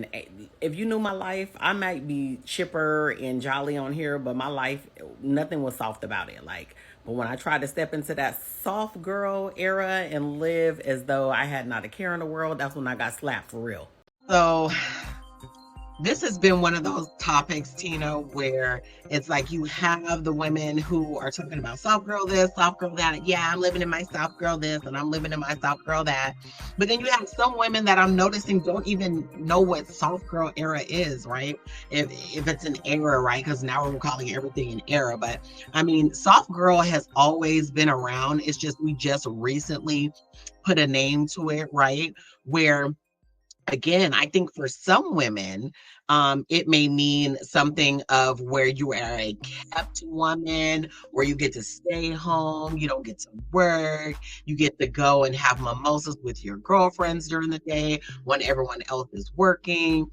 listen, if you knew my life, I might be chipper and jolly on here, but my life, nothing was soft about it. Like, but when I tried to step into that soft girl era and live as though I had not a care in the world, that's when I got slapped for real. So this has been one of those topics, Tina, where it's like you have the women who are talking about soft girl this, soft girl that. Yeah, I'm living in my soft girl this, and I'm living in my soft girl that. But then you have some women that I'm noticing don't even know what soft girl era is, right? If it's an era, right? Because now we're calling everything an era. But I mean, soft girl has always been around. It's just we just recently put a name to it, right? Where again, I think for some women, it may mean something of where you are a kept woman, where you get to stay home, you don't get to work, you get to go and have mimosas with your girlfriends during the day when everyone else is working.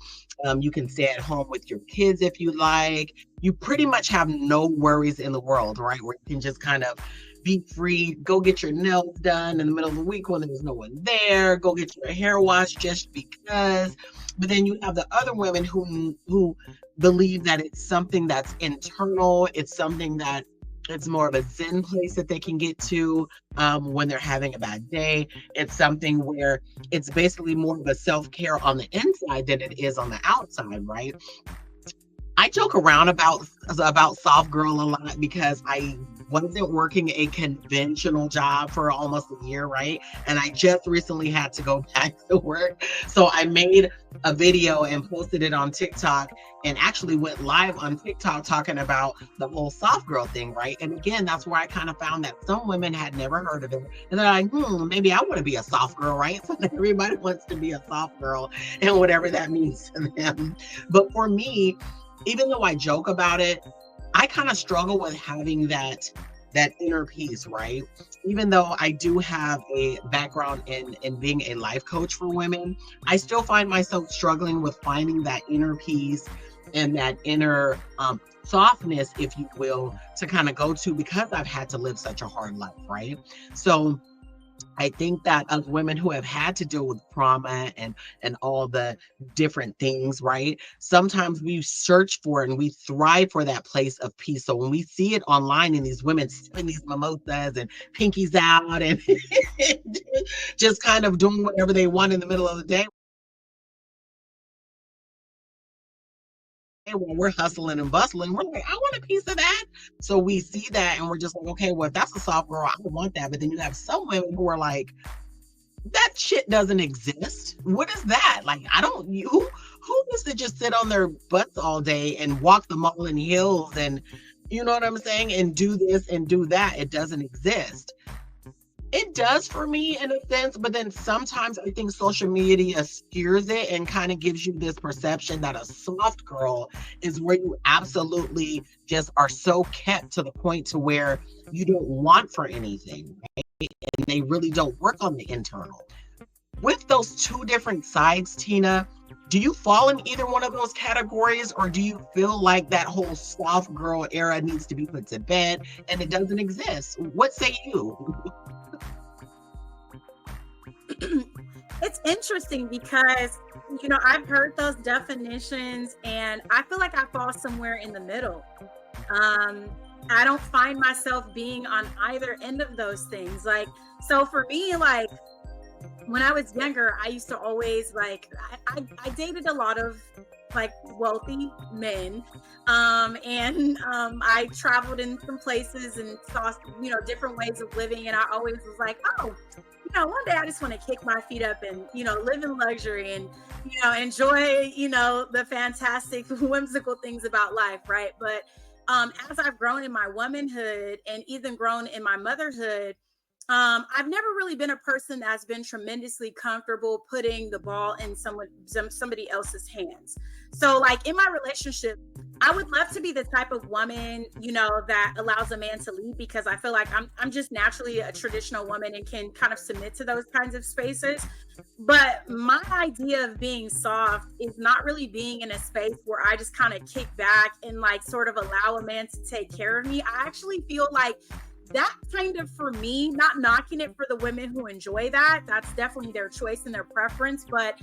You can stay at home with your kids if you like. You pretty much have no worries in the world, right? Where you can just kind of be free, go get your nails done in the middle of the week when there's no one there, go get your hair washed just because. But then you have the other women who believe that it's something that's internal, it's something that it's more of a zen place that they can get to when they're having a bad day. It's something where it's basically more of a self-care on the inside than it is on the outside, right? I joke around about soft girl a lot because I wasn't working a conventional job for almost a year, right? And I just recently had to go back to work. So I made a video and posted it on TikTok and actually went live on TikTok talking about the whole soft girl thing, right? And again, that's where I kind of found that some women had never heard of it. And they're like, maybe I want to be a soft girl, right? So everybody wants to be a soft girl and whatever that means to them. But for me, even though I joke about it, I kind of struggle with having that inner peace, right? Even though I do have a background in being a life coach for women, I still find myself struggling with finding that inner peace and that inner softness, if you will, to kind of go to because I've had to live such a hard life, right? So I think that as women who have had to deal with trauma and all the different things, right? Sometimes we search for and we thrive for that place of peace. So when we see it online and these women sipping these mimosas and pinkies out and just kind of doing whatever they want in the middle of the day, while we're hustling and bustling, we're like, I want a piece of that. So we see that and we're just like, okay, well, if that's a soft girl, I don't want that. But then you have some women who are like, that shit doesn't exist. What is that? Like, I don't, who wants to just sit on their butts all day and walk the mall in heels and, you know what I'm saying? And do this and do that. It doesn't exist. It does for me in a sense, but then sometimes I think social media skews it and kind of gives you this perception that a soft girl is where you absolutely just are so kept to the point to where you don't want for anything, right? And they really don't work on the internal. With those two different sides, Tina, do you fall in either one of those categories, or do you feel like that whole soft girl era needs to be put to bed and it doesn't exist? What say you? It's interesting because, I've heard those definitions and I feel like I fall somewhere in the middle. I don't find myself being on either end of those things. Like, so for me, like, when I was younger, I used to always I dated a lot of like wealthy men. I traveled in some places and saw, different ways of living. And I always was like, oh, one day I just want to kick my feet up and, live in luxury and, enjoy, the fantastic, whimsical things about life. Right. But as I've grown in my womanhood and even grown in my motherhood, I've never really been a person that's been tremendously comfortable putting the ball in somebody else's hands. So like in my relationship, I would love to be the type of woman, that allows a man to lead, because I feel like I'm just naturally a traditional woman and can kind of submit to those kinds of spaces. But my idea of being soft is not really being in a space where I just kind of kick back and like sort of allow a man to take care of me. I actually feel like that kind of, for me, not knocking it for the women who enjoy that. That's definitely their choice and their preference. But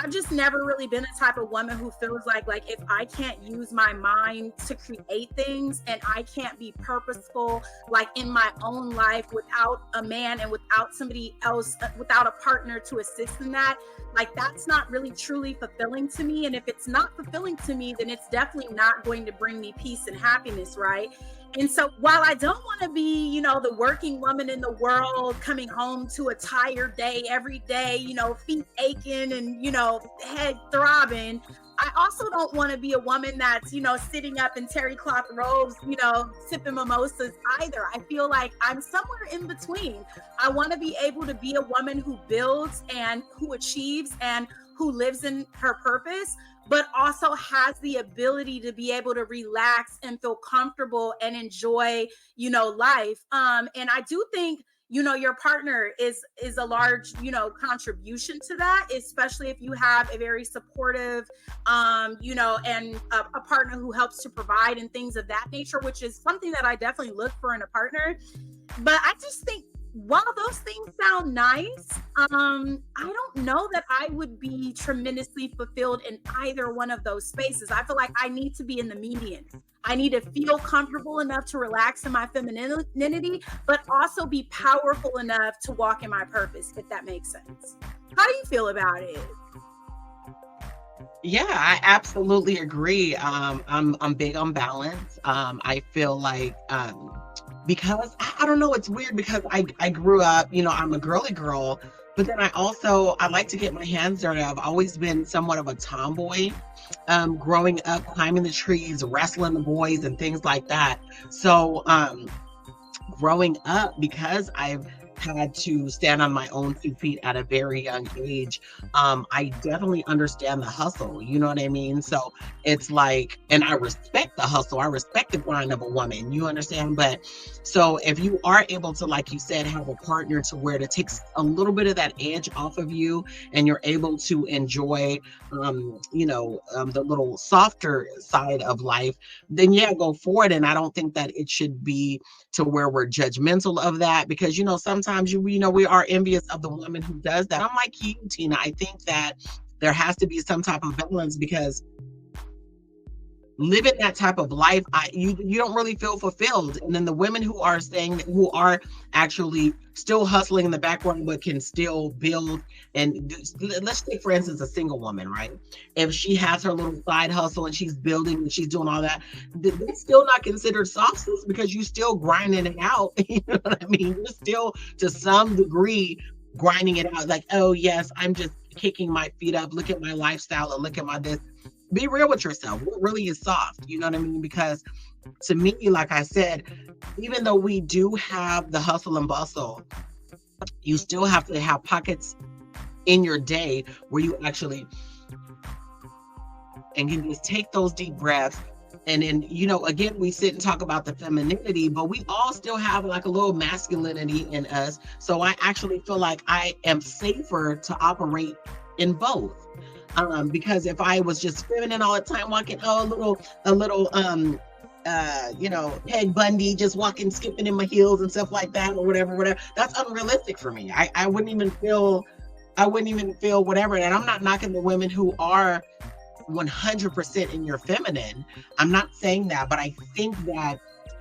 I've just never really been the type of woman who feels like if I can't use my mind to create things and I can't be purposeful like in my own life without a man and without somebody else, without a partner to assist in that, like that's not really truly fulfilling to me. And if it's not fulfilling to me, then it's definitely not going to bring me peace and happiness, right? And so while I don't want to be, the working woman in the world coming home to a tired day every day, feet aching and, head throbbing, I also don't want to be a woman that's, sitting up in terry cloth robes, sipping mimosas either. I feel like I'm somewhere in between. I want to be able to be a woman who builds and who achieves and who lives in her purpose, but also has the ability to be able to relax and feel comfortable and enjoy, life. And I do think, your partner is a large, contribution to that, especially if you have a very supportive, and a partner who helps to provide and things of that nature, which is something that I definitely look for in a partner. But I just think while those things sound nice, I don't know that I would be tremendously fulfilled in either one of those spaces. I feel like I need to be in the median. I need to feel comfortable enough to relax in my femininity, but also be powerful enough to walk in my purpose, if that makes sense. How do you feel about it? Yeah, I absolutely agree. I'm big on balance. I feel like because I don't know, it's weird because I grew up, I'm a girly girl, but then I like to get my hands dirty. I've always been somewhat of a tomboy, growing up, climbing the trees, wrestling the boys and things like that. So growing up, because I've had to stand on my own 2 feet at a very young age, I definitely understand the hustle. You know what I mean? So it's like, and I respect the hustle. I respect the grind of a woman. You understand? But so if you are able to, like you said, have a partner to where it takes a little bit of that edge off of you, and you're able to enjoy, the little softer side of life, then yeah, go for it. And I don't think that it should be to where we're judgmental of that, because sometimes we are envious of the woman who does that. I'm like you, Tina. I think that there has to be some type of balance, because living that type of life, you don't really feel fulfilled. And then the women who are actually still hustling in the background but can still build, and let's take for instance a single woman, right? If she has her little side hustle and she's building and she's doing all that, that's still not considered soft skills, because you still grinding it out. You know what I mean? You're still to some degree grinding it out, like, oh yes, I'm just kicking my feet up, look at my lifestyle and look at my this. Be real with yourself. What really is soft? You know what I mean? Because to me, like I said, even though we do have the hustle and bustle, you still have to have pockets in your day where you actually, and you just take those deep breaths. And then, again, we sit and talk about the femininity, but we all still have like a little masculinity in us. So I actually feel like I am safer to operate in both. Because if I was just feminine all the time, walking, a little, Peg Bundy, just walking, skipping in my heels and stuff like that, or whatever, that's unrealistic for me. I wouldn't even feel whatever. And I'm not knocking the women who are 100% in your feminine. I'm not saying that, but I think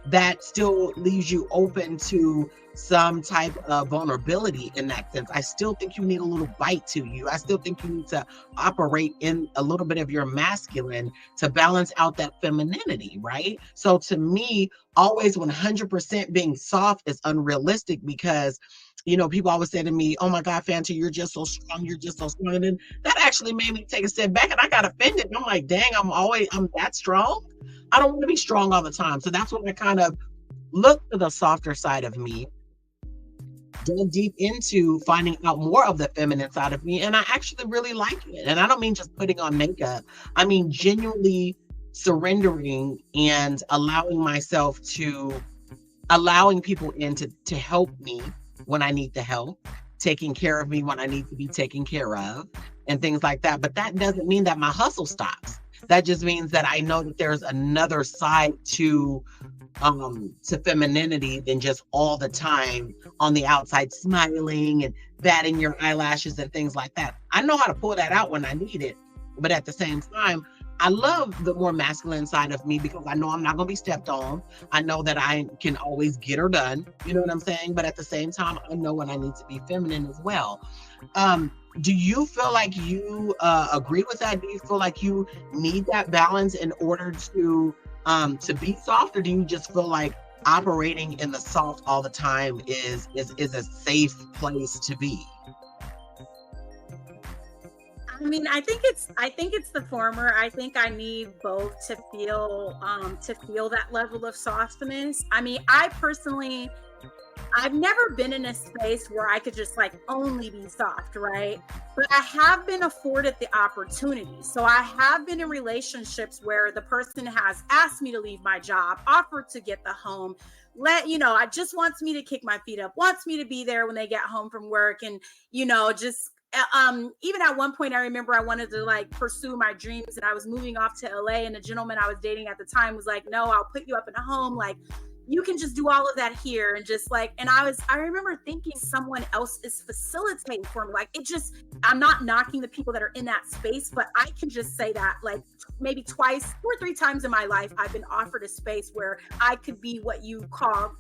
that still leaves you open to some type of vulnerability in that sense. I still think you need a little bite to you. I still think you need to operate in a little bit of your masculine to balance out that femininity, right? So to me, always 100% being soft is unrealistic, because people always say to me, oh my God, Fanta, you're just so strong. You're just so strong. And then that actually made me take a step back, and I got offended. I'm like, dang, I'm that strong. I don't want to be strong all the time. So that's when I kind of look to the softer side of me, dug deep into finding out more of the feminine side of me, and I actually really like it. And I don't mean just putting on makeup. I mean genuinely surrendering and allowing people in to help me when I need the help, taking care of me when I need to be taken care of, and things like that. But that doesn't mean that my hustle stops. That just means that I know that there's another side to femininity than just all the time on the outside smiling and batting your eyelashes and things like that. I know how to pull that out when I need it. But at the same time, I love the more masculine side of me because I know I'm not going to be stepped on. I know that I can always get her done. You know what I'm saying? But at the same time, I know when I need to be feminine as well. Do you feel like you agree with that? Do you feel like you need that balance in order to be soft, or do you just feel like operating in the soft all the time is a safe place to be? I mean, I think it's the former. I think I need both to feel that level of softness. I mean, I've never been in a space where I could just like only be soft, right? But I have been afforded the opportunity. So I have been in relationships where the person has asked me to leave my job, offered to get the home, I just wants me to kick my feet up, wants me to be there when they get home from work. And, just even at one point, I remember I wanted to like pursue my dreams and I was moving off to LA, and the gentleman I was dating at the time was like, no, I'll put you up in a home. Like, you can just do all of that here. And just like, and I remember thinking someone else is facilitating for me. Like, I'm not knocking the people that are in that space, but I can just say that like maybe twice, 2 or 3 times in my life, I've been offered a space where I could be what you call,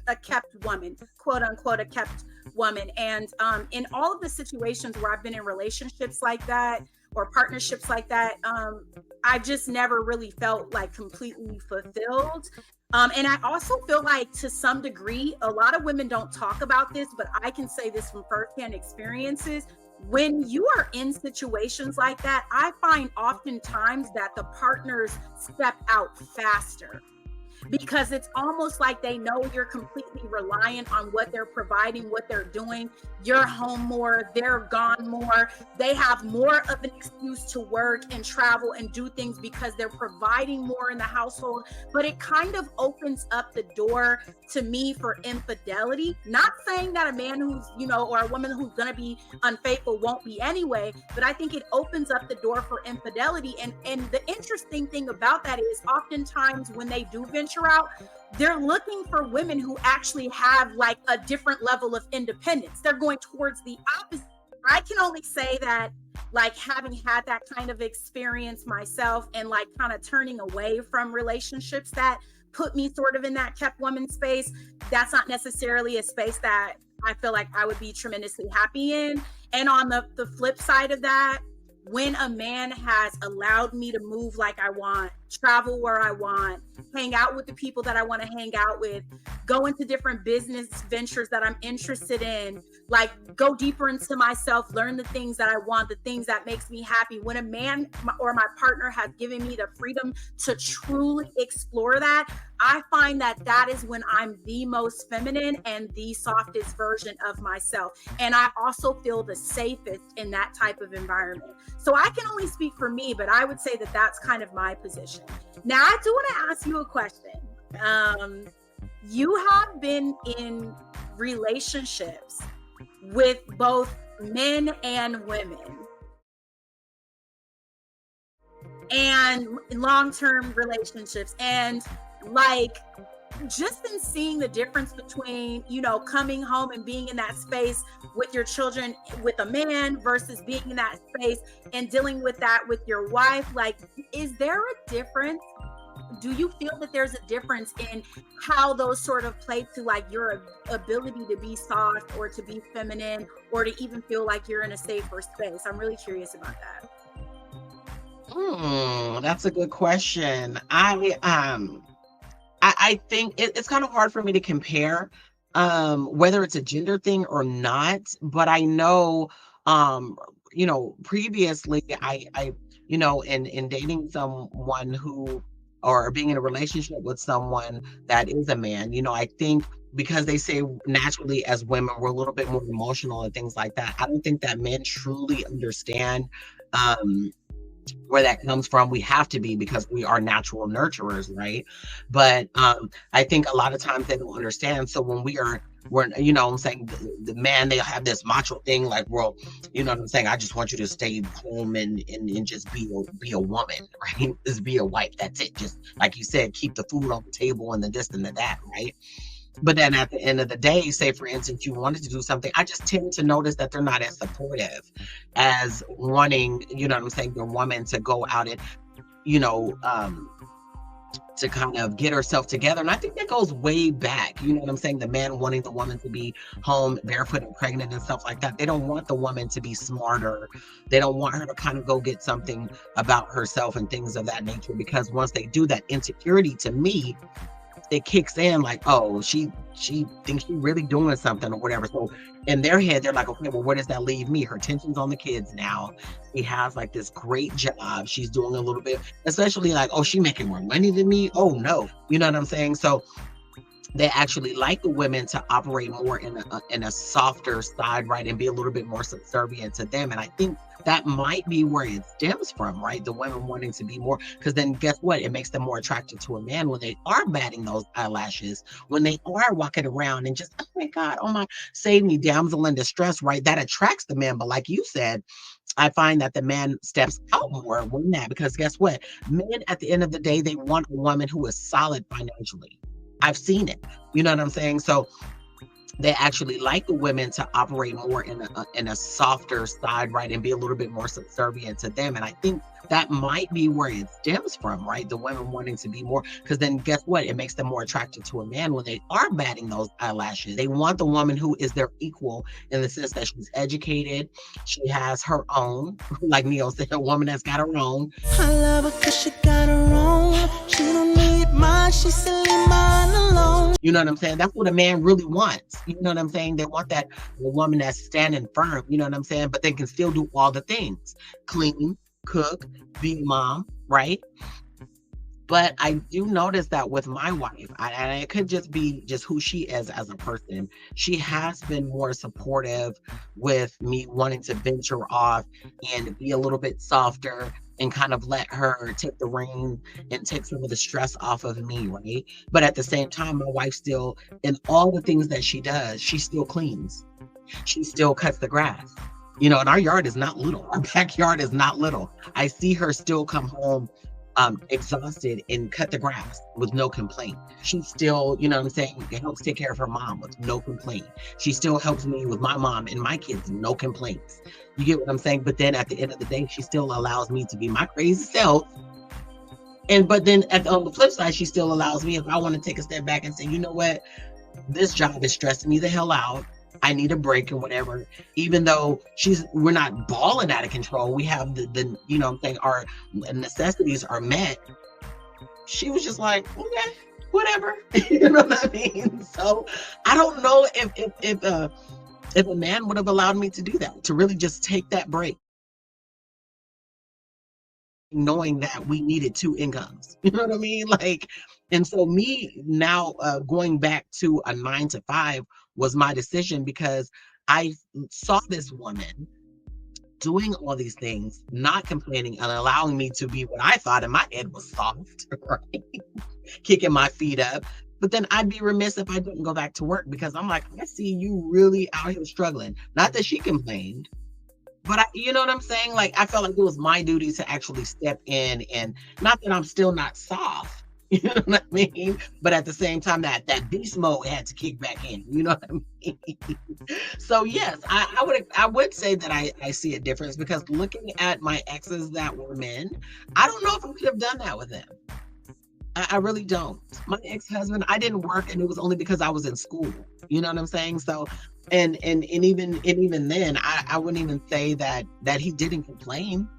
a kept woman, quote unquote, a kept woman. And in all of the situations where I've been in relationships like that or partnerships like that, I just never really felt like completely fulfilled. And I also feel like to some degree, a lot of women don't talk about this, but I can say this from firsthand experiences. When you are in situations like that, I find oftentimes that the partners step out faster, because it's almost like they know you're completely reliant on what they're providing, what they're doing. You're home more, they're gone more. They have more of an excuse to work and travel and do things because they're providing more in the household. But it kind of opens up the door to me for infidelity. Not saying that a man who's, or a woman who's going to be unfaithful won't be anyway, but I think it opens up the door for infidelity. And the interesting thing about that is oftentimes when they do venture out, they're looking for women who actually have like a different level of independence. They're going towards the opposite. I can only say that, like, having had that kind of experience myself and like kind of turning away from relationships that put me sort of in that kept woman space, that's not necessarily a space that I feel like I would be tremendously happy in. And on the flip side of that, when a man has allowed me to move like I want, travel where I want, hang out with the people that I want to hang out with, go into different business ventures that I'm interested in, like go deeper into myself, learn the things that I want, the things that makes me happy. When a man or my partner has given me the freedom to truly explore that, I find that is when I'm the most feminine and the softest version of myself. And I also feel the safest in that type of environment. So I can only speak for me, but I would say that that's kind of my position. Now, I do want to ask you a question. You have been in relationships with both men and women, and long-term relationships, and like just in seeing the difference between coming home and being in that space with your children with a man versus being in that space and dealing with that with your wife, like, is there a difference? Do you feel that there's a difference in how those sort of play to like your ability to be soft or to be feminine or to even feel like you're in a safer space? I'm really curious about that. That's a good question. I think it's kind of hard for me to compare whether it's a gender thing or not, but I know previously I in dating someone who, or being in a relationship with someone that is a man, I think because they say naturally as women we're a little bit more emotional and things like that, I don't think that men truly understand where that comes from. We have to be, because we are natural nurturers, right? But I think a lot of times they don't understand. So when we're I'm saying the man, they have this macho thing like, well, I'm saying, I just want you to stay home and just be a woman, right? Just be a wife. That's it. Just like you said, keep the food on the table and the this and the that, right? But then at the end of the day, say for instance, you wanted to do something, I just tend to notice that they're not as supportive as wanting, you know what I'm saying, the woman to go out and, you know, to kind of get herself together. And I think that goes way back. You know what I'm saying? The man wanting the woman to be home barefoot and pregnant and stuff like that. They don't want the woman to be smarter. They don't want her to kind of go get something about herself and things of that nature. Because once they do that, insecurity to me, it kicks in like, oh, she thinks she's really doing something or whatever. So in their head, they're like, okay, well, where does that leave me? Her attention's on the kids now. She has like this great job. She's doing a little bit, especially like, oh, she making more money than me. Oh no, you know what I'm saying? So they actually like the women to operate more in a softer side, right, and be a little bit more subservient to them. And I think that might be where it stems from, right? The women wanting to be more, because then guess what? It makes them more attracted to a man when they are batting those eyelashes, when they are walking around and just, oh my God, oh my, save me, damsel in distress, right? That attracts the man. But like you said, I find that the man steps out more when that, because guess what? Men at the end of the day, they want a woman who is solid financially. I've seen it. You know what I'm saying? So they actually like the women to operate more in a softer side, right, and be a little bit more subservient to them. And I think that might be where it stems from, right? The women wanting to be more, because then guess what? It makes them more attracted to a man when they are batting those eyelashes. They want the woman who is their equal in the sense that she's educated, she has her own, like Neil said, a woman that's got her own. I love her cause she got her own. She don't need mine, she's silly mine alone. You know what I'm saying? That's what a man really wants. You know what I'm saying? They want that woman that's standing firm, you know what I'm saying? But they can still do all the things. Clean, cook, be a mom, right? But I do notice that with my wife, and it could just be just who she is as a person. She has been more supportive with me wanting to venture off and be a little bit softer and kind of let her take the reign and take some of the stress off of me, right? But at the same time, my wife still, in all the things that she does, she still cleans. She still cuts the grass. You know, and our yard is not little. Our backyard is not little. I see her still come home exhausted and cut the grass with no complaint. She still, you know what I'm saying, helps take care of her mom with no complaint. She still helps me with my mom and my kids, no complaints. You get what I'm saying? But then at the end of the day, she still allows me to be my crazy self. But then on the flip side, she still allows me, if I want to take a step back and say, you know what, this job is stressing me the hell out. I need a break and whatever. Even though we're not balling out of control, we have the you know what I'm saying, our necessities are met. She was just like, okay, whatever. You know what I mean? So I don't know if a man would have allowed me to do that, to really just take that break, knowing that we needed two incomes. You know what I mean? Like, and so me now going back to a 9 to 5 was my decision, because I saw this woman doing all these things, not complaining, and allowing me to be what I thought in my head was soft, right? Kicking my feet up. But then I'd be remiss if I didn't go back to work, because I'm like, I see you really out here struggling. Not that she complained, but you know what I'm saying? Like, I felt like it was my duty to actually step in, and not that I'm still not soft, you know what I mean? But at the same time, that beast mode had to kick back in, you know what I mean? So yes, I would say that I see a difference, because looking at my exes that were men, I don't know if I could have done that with them. I really don't. My ex-husband, I didn't work, and it was only because I was in school. You know what I'm saying? So, and even then, I wouldn't even say that he didn't complain.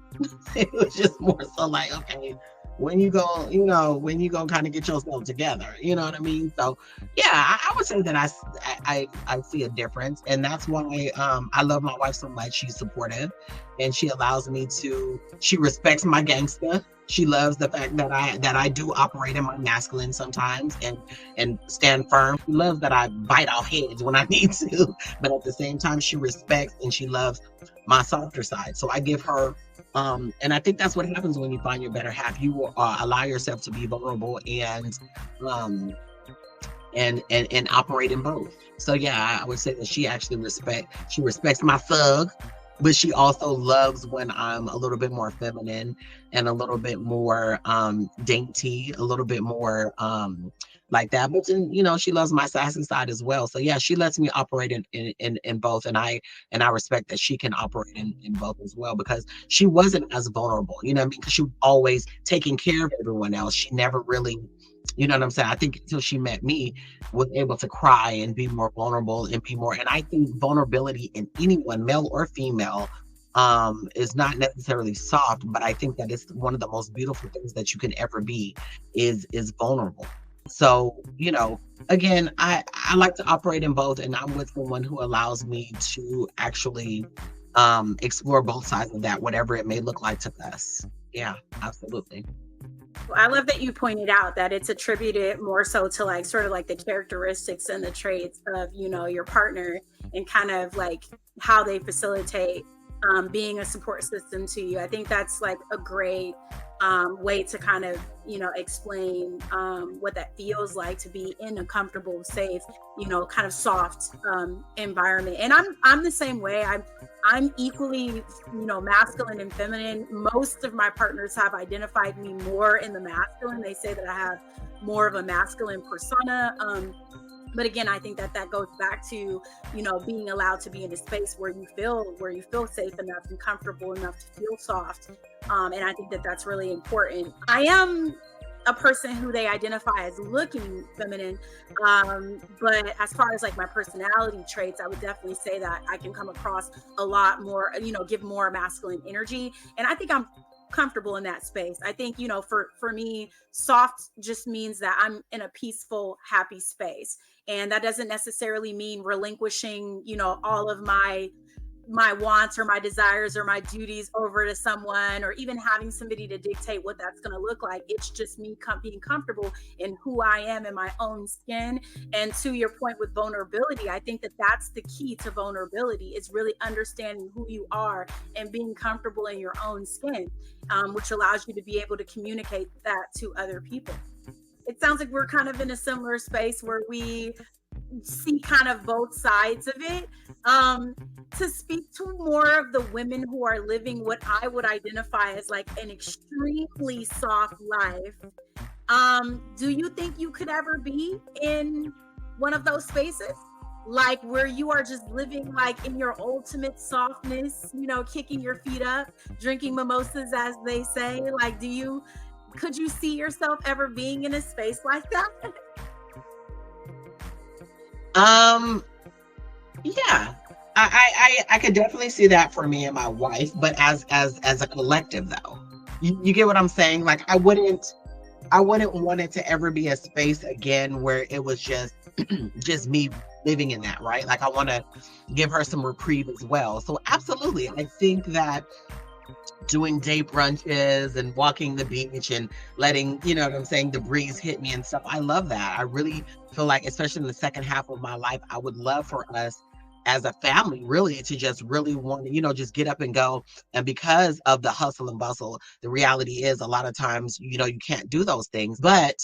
It was just more so like, okay, when you go kind of get yourself together, you know what I mean? So yeah, I would say that I see a difference, and that's why I love my wife so much. She's supportive, and she allows me to. She respects my gangster. She loves the fact that I do operate in my masculine sometimes and stand firm. She loves that I bite off heads when I need to, but at the same time, she respects and she loves my softer side. So I give her, and I think that's what happens when you find your better half. You allow yourself to be vulnerable and operate in both. So yeah, I would say that she actually respects my thug, but she also loves when I'm a little bit more feminine and a little bit more dainty, a little bit more like that. But then, she loves my sassy side as well. So yeah, she lets me operate in both. And I respect that she can operate in both as well, because she wasn't as vulnerable, you know what I mean? Because she was always taking care of everyone else. She never really, you know what I'm saying? I think until she met me, was able to cry and be more vulnerable and be more. And I think vulnerability in anyone, male or female, is not necessarily soft, but I think that it's one of the most beautiful things that you can ever be, is vulnerable. So, again, I like to operate in both, and I'm with someone who allows me to actually explore both sides of that, whatever it may look like to us. Yeah, absolutely. Well, I love that you pointed out that it's attributed more so to like sort of like the characteristics and the traits of, your partner, and kind of like how they facilitate being a support system to you. I think that's like a great way to kind of, explain what that feels like to be in a comfortable, safe, kind of soft environment. And I'm the same way. I'm equally, masculine and feminine. Most of my partners have identified me more in the masculine. They say that I have more of a masculine persona. But again, I think that goes back to, being allowed to be in a space where you feel safe enough and comfortable enough to feel soft. And I think that that's really important. I am a person who they identify as looking feminine. But as far as like my personality traits, I would definitely say that I can come across a lot more, give more masculine energy. And I think I'm comfortable in that space. I think, for me, soft just means that I'm in a peaceful, happy space. And that doesn't necessarily mean relinquishing, all of my wants or my desires or my duties over to someone, or even having somebody to dictate what that's going to look like. It's just me being comfortable in who I am in my own skin. And to your point with vulnerability, I think that that's the key to vulnerability, is really understanding who you are and being comfortable in your own skin, which allows you to be able to communicate that to other people. It sounds like we're kind of in a similar space where we see kind of both sides of it. To speak to more of the women who are living what I would identify as like an extremely soft life, do you think you could ever be in one of those spaces? Like where you are just living like in your ultimate softness, kicking your feet up, drinking mimosas, as they say. Like, could you see yourself ever being in a space like that? Yeah, I could definitely see that for me and my wife, but as a collective though, you get what I'm saying? Like I wouldn't want it to ever be a space again where it was just just me living in that, right? Like I want to give her some reprieve as well. So absolutely, I think that doing day brunches and walking the beach and letting, the breeze hit me and stuff, I love that. I really feel like, especially in the second half of my life, I would love for us as a family really to just really want to, just get up and go. And because of the hustle and bustle, the reality is a lot of times, you can't do those things. But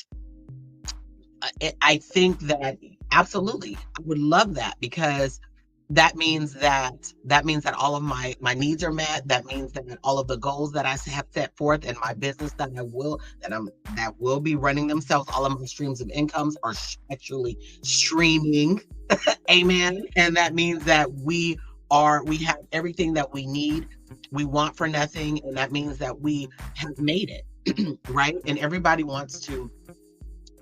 I think that absolutely, I would love that, because that means that all of my needs are met. That means that all of the goals that I have set forth in my business that will be running themselves, all of my streams of incomes are actually streaming. Amen. And that means that we have everything that we need, we want for nothing, and that means that we have made it. Right? And everybody wants to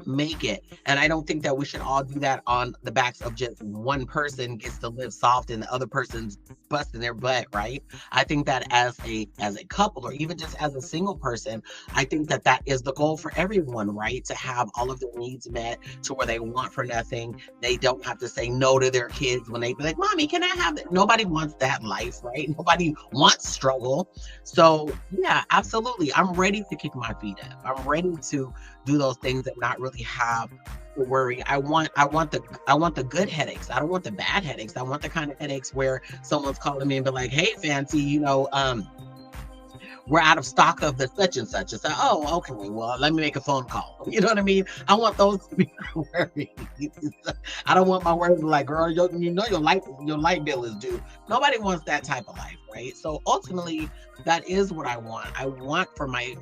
make it, and I don't think that we should all do that on the backs of just one person gets to live soft and the other person's busting their butt, right? I think that as a couple, or even just as a single person, I think that is the goal for everyone, right? To have all of their needs met, to where they want for nothing. They don't have to say no to their kids when they be like, "Mommy, can I have that?" Nobody wants that life, right? Nobody wants struggle. So yeah, absolutely, I'm ready to kick my feet up. I'm ready to do those things and not really have to worry. I want the good headaches. I don't want the bad headaches. I want the kind of headaches where someone's calling me and be like, "Hey, Fancy, we're out of stock of the such and such." It's like, "Oh, okay, well, let me make a phone call." You know what I mean? I want those to be my worries. I don't want my worries like, "Girl, your light bill is due." Nobody wants that type of life, right? So ultimately, that is what I want. I want for my,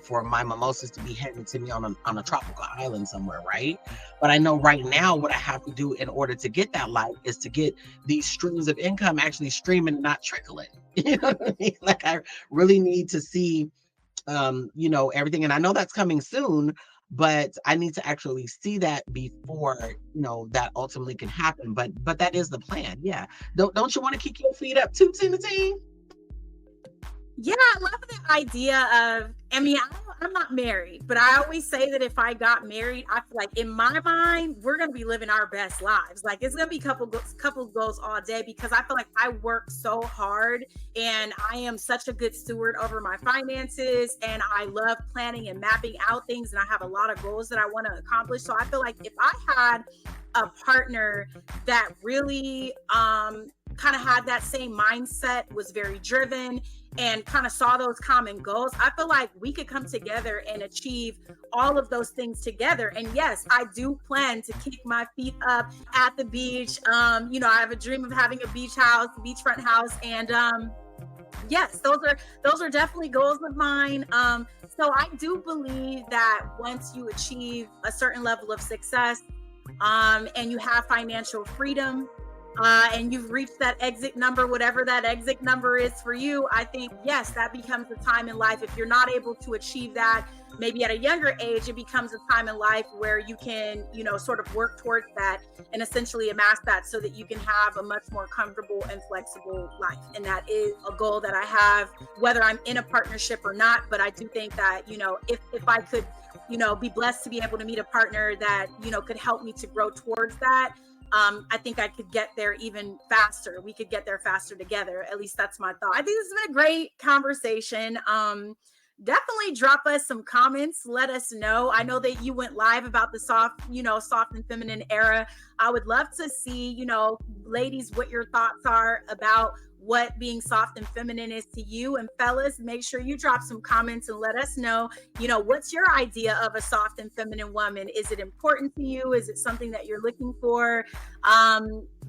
for my mimosas to be handed to me on a tropical island somewhere, right? But I know right now what I have to do in order to get that life is to get these streams of income actually streaming, not trickling. You know what I mean? Like I really need to see everything. And I know that's coming soon, but I need to actually see that before, that ultimately can happen. But that is the plan. Yeah. Don't you want to kick your feet up too, Timothy? Yeah, I love the idea of, I mean, I'm not married, but I always say that if I got married, I feel like in my mind, we're going to be living our best lives. Like it's going to be couple goals all day because I feel like I work so hard and I am such a good steward over my finances and I love planning and mapping out things and I have a lot of goals that I want to accomplish. So I feel like if I had a partner that really kind of had that same mindset, was very driven and kind of saw those common goals, I feel like we could come together and achieve all of those things together. And yes, I do plan to kick my feet up at the beach. I have a dream of having a beachfront house. And yes, those are definitely goals of mine. So I do believe that once you achieve a certain level of success, and you have financial freedom, and you've reached that exit number, whatever that exit number is for you, I think, yes, that becomes a time in life. If you're not able to achieve that, maybe at a younger age, it becomes a time in life where you can, sort of work towards that and essentially amass that so that you can have a much more comfortable and flexible life. And that is a goal that I have, whether I'm in a partnership or not. But I do think that, if I could, be blessed to be able to meet a partner that, could help me to grow towards that, I think I could get there even faster. We could get there faster together. At least that's my thought. I think this has been a great conversation. Definitely drop us some comments. Let us know. I know that you went live about the soft and feminine era. I would love to see, ladies, what your thoughts are about what being soft and feminine is to you. And fellas, make sure you drop some comments and let us know, what's your idea of a soft and feminine woman? Is it important to you? Is it something that you're looking for?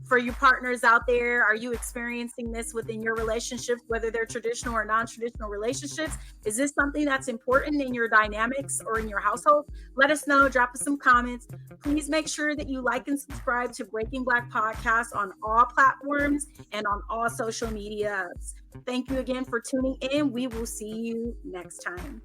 For your partners out there, are you experiencing this within your relationships, whether they're traditional or non-traditional relationships? Is this something that's important in your dynamics or in your household? Let us know. Drop us some comments. Please make sure that you like and subscribe to Breaking Black Podcast on all platforms and on all social media. Thank you again for tuning in. We will see you next time.